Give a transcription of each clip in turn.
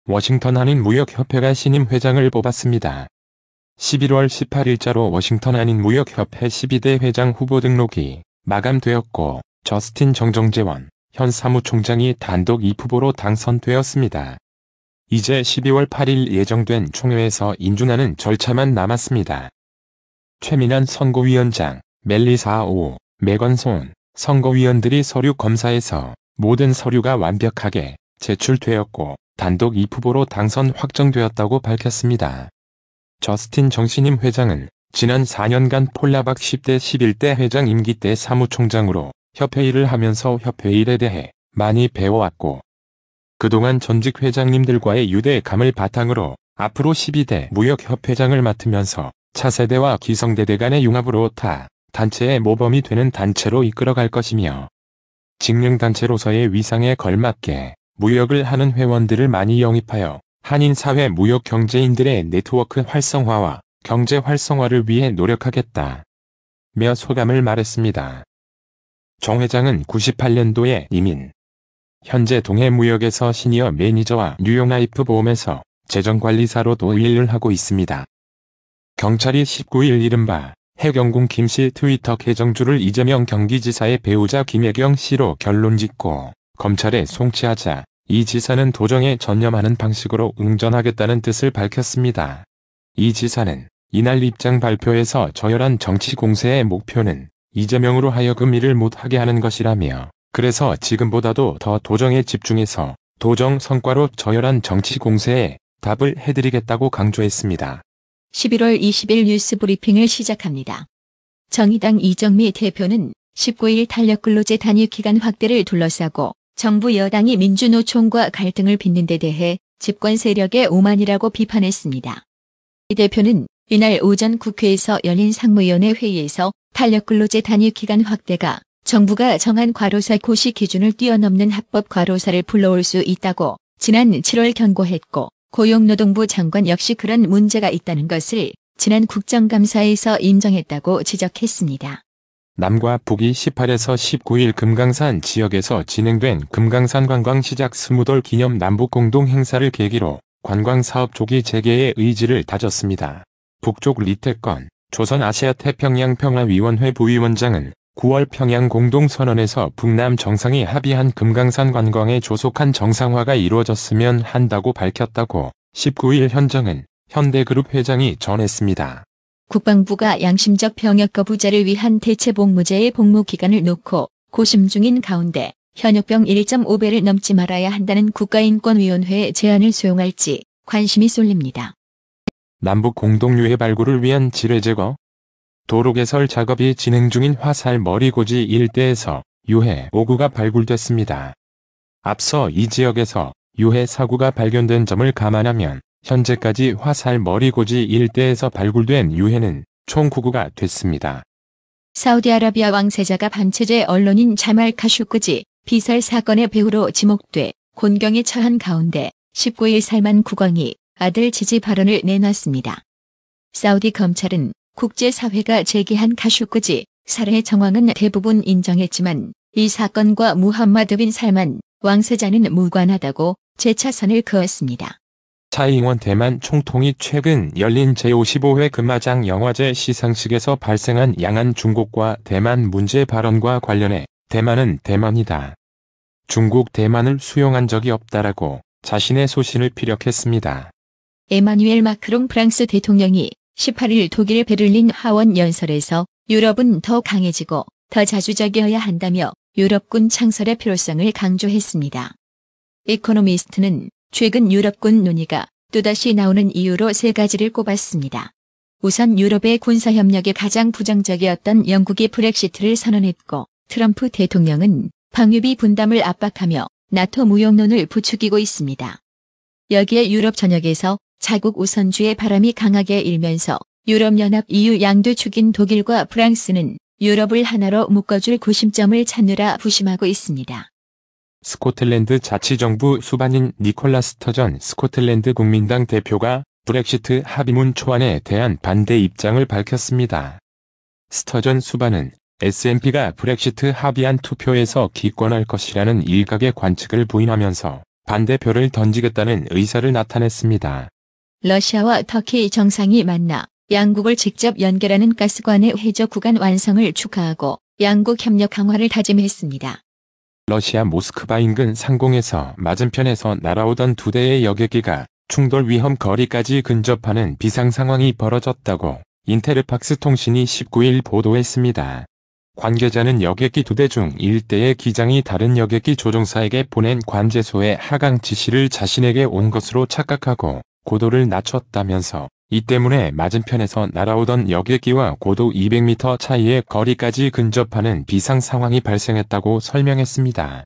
워싱턴 한인무역협회가 신임 회장을 뽑았습니다. 11월 18일자로 워싱턴 한인무역협회 12대 회장 후보 등록이 마감되었고 저스틴 정정재원 현 사무총장이 단독 2후보로 당선되었습니다. 이제 12월 8일 예정된 총회에서 인준하는 절차만 남았습니다. 최민환 선거위원장, 멜리사 오, 메건 손 선거위원들이 서류 검사에서 모든 서류가 완벽하게 제출되었고 단독 2후보로 당선 확정되었다고 밝혔습니다. 저스틴 정 신임 회장은 지난 4년간 폴라박 10대 11대 회장 임기 때 사무총장으로 협회 일을 하면서 협회 일에 대해 많이 배워왔고 그동안 전직 회장님들과의 유대감을 바탕으로 앞으로 12대 무역협회장을 맡으면서 차세대와 기성세대 간의 융합으로 타 단체의 모범이 되는 단체로 이끌어갈 것이며 직능단체로서의 위상에 걸맞게 무역을 하는 회원들을 많이 영입하여 한인사회 무역경제인들의 네트워크 활성화와 경제 활성화를 위해 노력하겠다. 며 소감을 말했습니다. 정 회장은 98년도에 이민. 현재 동해무역에서 시니어 매니저와 뉴욕라이프 보험에서 재정관리사로도 일을 하고 있습니다. 경찰이 19일 이른바 해경궁 김씨 트위터 계정주를 이재명 경기지사의 배우자 김혜경 씨로 결론짓고 검찰에 송치하자 이 지사는 도정에 전념하는 방식으로 응전하겠다는 뜻을 밝혔습니다. 이 지사는 이날 입장 발표에서 저열한 정치 공세의 목표는 이재명으로 하여금 일을 못하게 하는 것이라며 그래서 지금보다도 더 도정에 집중해서 도정 성과로 저열한 정치 공세에 답을 해드리겠다고 강조했습니다. 11월 20일 뉴스 브리핑을 시작합니다. 정의당 이정미 대표는 19일 탄력근로제 단위기간 확대를 둘러싸고 정부 여당이 민주노총과 갈등을 빚는 데 대해 집권 세력의 오만이라고 비판했습니다. 이 대표는 이날 오전 국회에서 열린 상무위원회 회의에서 탄력근로제 단위기간 확대가 정부가 정한 과로사 고시 기준을 뛰어넘는 합법 과로사를 불러올 수 있다고 지난 7월 경고했고 고용노동부 장관 역시 그런 문제가 있다는 것을 지난 국정감사에서 인정했다고 지적했습니다. 남과 북이 18에서 19일 금강산 지역에서 진행된 금강산 관광시작 20돌 기념 남북공동 행사를 계기로 관광사업 조기 재개의 의지를 다졌습니다. 북쪽 리태권 조선아시아태평양평화위원회 부위원장은 9월 평양 공동선언에서 북남 정상이 합의한 금강산 관광의 조속한 정상화가 이루어졌으면 한다고 밝혔다고 19일 현정은 현대그룹 회장이 전했습니다. 국방부가 양심적 병역 거부자를 위한 대체복무제의 복무기간을 놓고 고심 중인 가운데 현역병 1.5배를 넘지 말아야 한다는 국가인권위원회의 제안을 수용할지 관심이 쏠립니다. 남북 공동유해 발굴을 위한 지뢰 제거 도로 개설 작업이 진행 중인 화살 머리고지 일대에서 유해 오구가 발굴됐습니다. 앞서 이 지역에서 유해 사구가 발견된 점을 감안하면 현재까지 화살 머리고지 일대에서 발굴된 유해는 총 9구가 됐습니다. 사우디아라비아 왕세자가 반체제 언론인 자말 카슈크지 비살 사건의 배후로 지목돼 곤경에 처한 가운데 19일 살만 국왕이 아들 지지 발언을 내놨습니다. 사우디 검찰은 국제사회가 제기한 카슈크지 살해 정황은 대부분 인정했지만 이 사건과 무함마드 빈 살만 왕세자는 무관하다고 재차 선을 그었습니다. 차이잉원 대만 총통이 최근 열린 제55회 금화장 영화제 시상식에서 발생한 양안 중국과 대만 문제 발언과 관련해 대만은 대만이다. 중국 대만을 수용한 적이 없다라고 자신의 소신을 피력했습니다. 에마뉴엘 마크롱 프랑스 대통령이 18일 독일 베를린 하원 연설에서 유럽은 더 강해지고 더 자주적이어야 한다며 유럽군 창설의 필요성을 강조했습니다. 이코노미스트는 최근 유럽군 논의가 또다시 나오는 이유로 3가지를 꼽았습니다. 우선 유럽의 군사협력에 가장 부정적이었던 영국이 브렉시트를 선언했고 트럼프 대통령은 방위비 분담을 압박하며 나토 무역론을 부추기고 있습니다. 여기에 유럽 전역에서 자국 우선주의 바람이 강하게 일면서 유럽연합 EU 양도축인 독일과 프랑스는 유럽을 하나로 묶어줄 구심점을 찾느라 부심하고 있습니다. 스코틀랜드 자치정부 수반인 니콜라 스터전 스코틀랜드 국민당 대표가 브렉시트 합의문 초안에 대한 반대 입장을 밝혔습니다. 스터전 수반은 SNP가 브렉시트 합의안 투표에서 기권할 것이라는 일각의 관측을 부인하면서 반대표를 던지겠다는 의사를 나타냈습니다. 러시아와 터키 정상이 만나 양국을 직접 연결하는 가스관의 해저 구간 완성을 축하하고 양국 협력 강화를 다짐했습니다. 러시아 모스크바 인근 상공에서 맞은편에서 날아오던 두 대의 여객기가 충돌 위험 거리까지 근접하는 비상 상황이 벌어졌다고 인테르팍스 통신이 19일 보도했습니다. 관계자는 여객기 2대 중 1대의 기장이 다른 여객기 조종사에게 보낸 관제소의 하강 지시를 자신에게 온 것으로 착각하고 고도를 낮췄다면서 이 때문에 맞은편에서 날아오던 여객기와 고도 200m 차이의 거리까지 근접하는 비상 상황이 발생했다고 설명했습니다.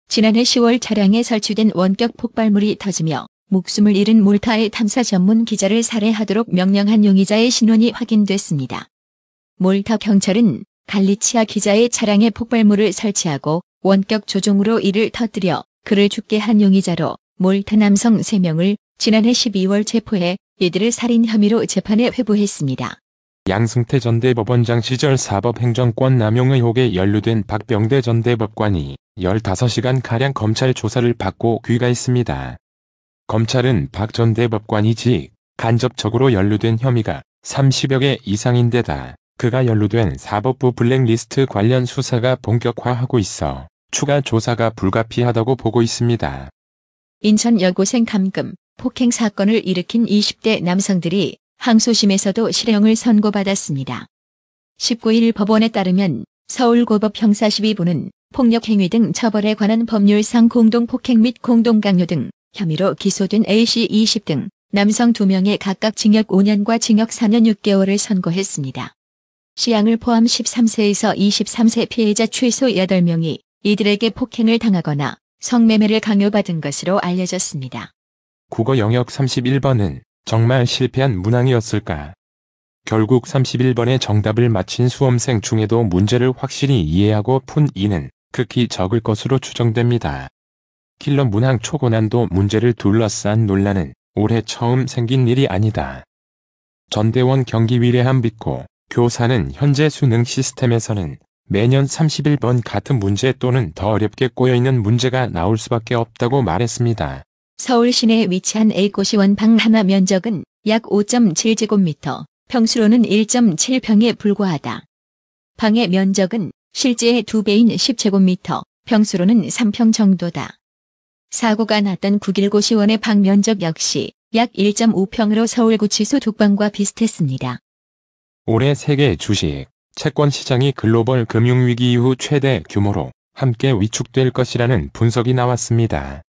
지난해 10월 차량에 설치된 원격 폭발물이 터지며 목숨을 잃은 몰타의 탐사 전문 기자를 살해하도록 명령한 용의자의 신원이 확인됐습니다. 몰타 경찰은 갈리치아 기자의 차량에 폭발물을 설치하고 원격 조종으로 이를 터뜨려 그를 죽게 한 용의자로 몰타 남성 3명을 지난해 12월 체포해 이들을 살인 혐의로 재판에 회부했습니다. 양승태 전 대법원장 시절 사법행정권 남용 의혹에 연루된 박병대 전 대법관이 15시간가량 검찰 조사를 받고 귀가했습니다. 검찰은 박 전 대법관이 간접적으로 연루된 혐의가 30여 개 이상인데다 그가 연루된 사법부 블랙리스트 관련 수사가 본격화하고 있어 추가 조사가 불가피하다고 보고 있습니다. 인천 여고생 감금, 폭행 사건을 일으킨 20대 남성들이 항소심에서도 실형을 선고받았습니다. 19일 법원에 따르면 서울고법 형사 12부는 폭력행위 등 처벌에 관한 법률상 공동폭행 및 공동강요 등 혐의로 기소된 A씨 20 등 남성 2명에 각각 징역 5년과 징역 4년 6개월을 선고했습니다. 시양을 포함 13세에서 23세 피해자 최소 8명이 이들에게 폭행을 당하거나 성매매를 강요받은 것으로 알려졌습니다. 국어 영역 31번은 정말 실패한 문항이었을까? 결국 31번의 정답을 맞힌 수험생 중에도 문제를 확실히 이해하고 푼 이는 극히 적을 것으로 추정됩니다. 킬러 문항 초고난도 문제를 둘러싼 논란은 올해 처음 생긴 일이 아니다. 전대원 경기 위례함 빚고 교사는 현재 수능 시스템에서는 매년 31번 같은 문제 또는 더 어렵게 꼬여있는 문제가 나올 수밖에 없다고 말했습니다. 서울 시내에 위치한 A고시원 방 하나 면적은 약 5.7제곱미터, 평수로는 1.7평에 불과하다. 방의 면적은 실제의 2배인 10제곱미터, 평수로는 3평 정도다. 사고가 났던 9길고시원의 방 면적 역시 약 1.5평으로 서울구치소 독방과 비슷했습니다. 올해 세계 주식, 채권 시장이 글로벌 금융위기 이후 최대 규모로 함께 위축될 것이라는 분석이 나왔습니다.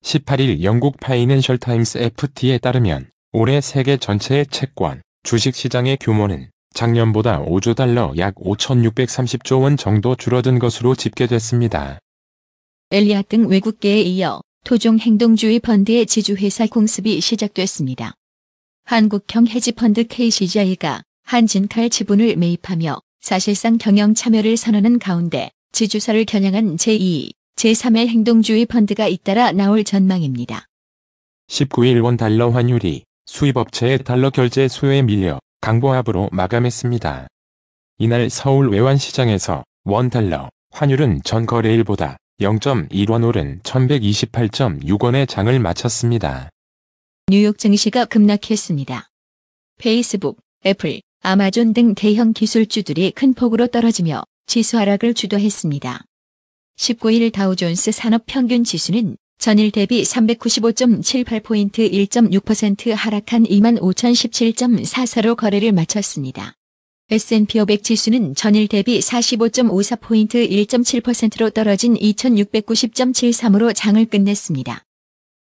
18일 영국 파이낸셜 타임스 FT에 따르면 올해 세계 전체의 채권, 주식 시장의 규모는 작년보다 5조 달러 약 5,630조 원 정도 줄어든 것으로 집계됐습니다. 엘리앗 등 외국계에 이어 토종 행동주의 펀드의 지주회사 공습이 시작됐습니다. 한국형 헤지펀드 KCGI가 한진칼 지분을 매입하며 사실상 경영 참여를 선언한 가운데 지주사를 겨냥한 제2, 제3의 행동주의 펀드가 잇따라 나올 전망입니다. 19일 원 달러 환율이 수입업체의 달러 결제 수요에 밀려 강보합으로 마감했습니다. 이날 서울 외환시장에서 원 달러 환율은 전 거래일보다 0.1원 오른 1128.6원에 장을 마쳤습니다. 뉴욕 증시가 급락했습니다. 페이스북, 애플, 아마존 등 대형 기술주들이 큰 폭으로 떨어지며 지수 하락을 주도했습니다. 19일 다우존스 산업평균 지수는 전일 대비 395.78포인트 1.6% 하락한 25,017.44로 거래를 마쳤습니다. S&P 500 지수는 전일 대비 45.54포인트 1.7%로 떨어진 2,690.73으로 장을 끝냈습니다.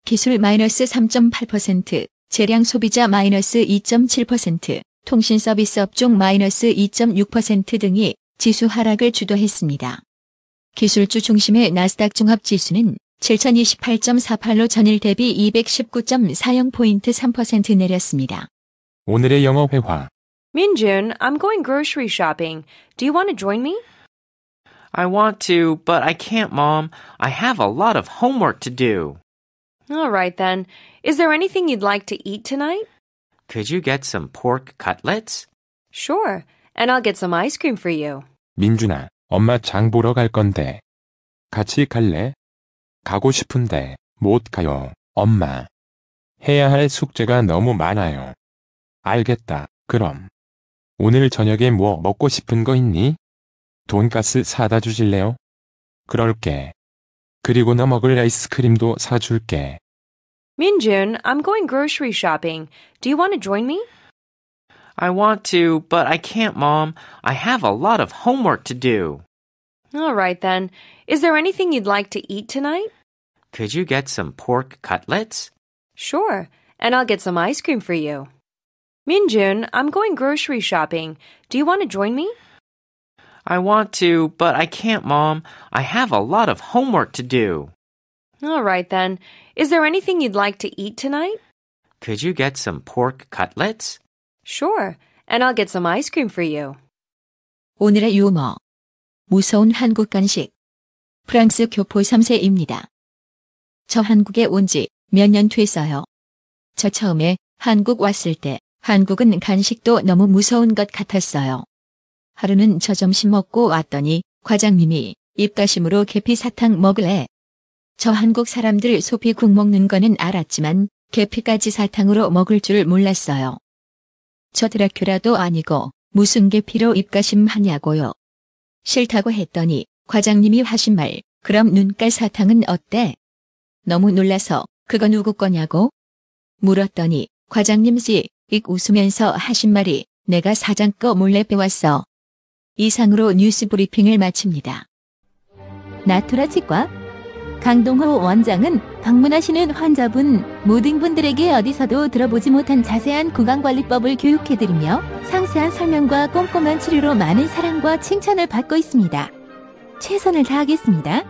기술 마이너스 3.8%, 재량 소비자 마이너스 2.7%, 통신 서비스 업종 마이너스 2.6% 등이 지수 하락을 주도했습니다. 기술주 중심의 나스닥 종합지수는 7,028.48로 전일 대비 219.40포인트 3% 내렸습니다. 오늘의 영어 회화. Minjun, I'm going grocery shopping. Do you want to join me? I want to, but I can't, Mom. I have a lot of homework to do. All right then. Is there anything you'd like to eat tonight? Could you get some pork cutlets? Sure, and I'll get some ice cream for you. 민준아, 엄마 장 보러 갈 건데. 같이 갈래? 가고 싶은데 못 가요, 엄마. 해야 할 숙제가 너무 많아요. 알겠다, 그럼. 오늘 저녁에 뭐 먹고 싶은 거 있니? 돈가스 사다 주실래요? 그럴게. 그리고 너 먹을 아이스크림도 사줄게. Minjun, I'm going grocery shopping. Do you want to join me? I want to, but I can't, Mom. I have a lot of homework to do. All right then. Is there anything you'd like to eat tonight? Could you get some pork cutlets? Sure, and I'll get some ice cream for you. Minjun, I'm going grocery shopping. Do you want to join me? I want to, but I can't, Mom. I have a lot of homework to do. All right then. Is there anything you'd like to eat tonight? Could you get some pork cutlets? Sure, and I'll get some ice cream for you. 오늘의 유머. 무서운 한국 간식. 프랑스 교포 3세입니다. 저 한국에 온 지 몇 년 됐어요. 저 처음에 한국 왔을 때 한국은 간식도 너무 무서운 것 같았어요. 하루는 저 점심 먹고 왔더니 과장님이 입가심으로 계피 사탕 먹을래? 저 한국 사람들 소피 국 먹는 거는 알았지만 계피까지 사탕으로 먹을 줄 몰랐어요. 저 드라큘라도 아니고 무슨 계피로 입가심 하냐고요. 싫다고 했더니 과장님이 하신 말, 그럼 눈깔 사탕은 어때? 너무 놀라서 그거 누구 거냐고? 물었더니 과장님이 웃으면서 하신 말이 내가 사장 거 몰래 빼왔어. 이상으로 뉴스 브리핑을 마칩니다. 나투라 치과 강동호 원장은 방문하시는 환자분 모든 분들에게 어디서도 들어보지 못한 자세한 구강관리법을 교육해드리며 상세한 설명과 꼼꼼한 치료로 많은 사랑과 칭찬을 받고 있습니다. 최선을 다하겠습니다.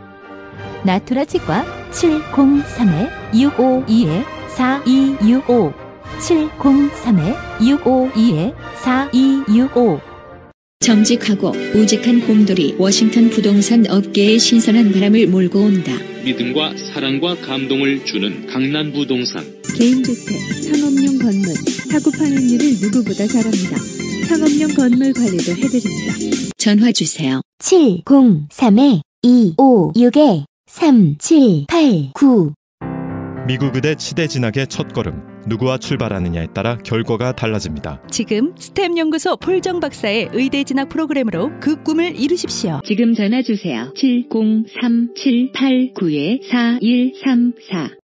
나투라 치과 703-652-4265 703-652-4265 정직하고 우직한 곰돌이 워싱턴 부동산 업계의 신선한 바람을 몰고 온다. 믿음과 사랑과 감동을 주는 강남부동산. 개인주택, 상업용 건물, 사고 파행률을 누구보다 잘합니다. 상업용 건물 관리도 해드립니다. 전화 주세요. 703-256-3789 미국 의대 치대 진학의 첫걸음. 누구와 출발하느냐에 따라 결과가 달라집니다. 지금 스템 연구소 폴정 박사의 의대 진학 프로그램으로 그 꿈을 이루십시오. 지금 전화 주세요. 703-789-4134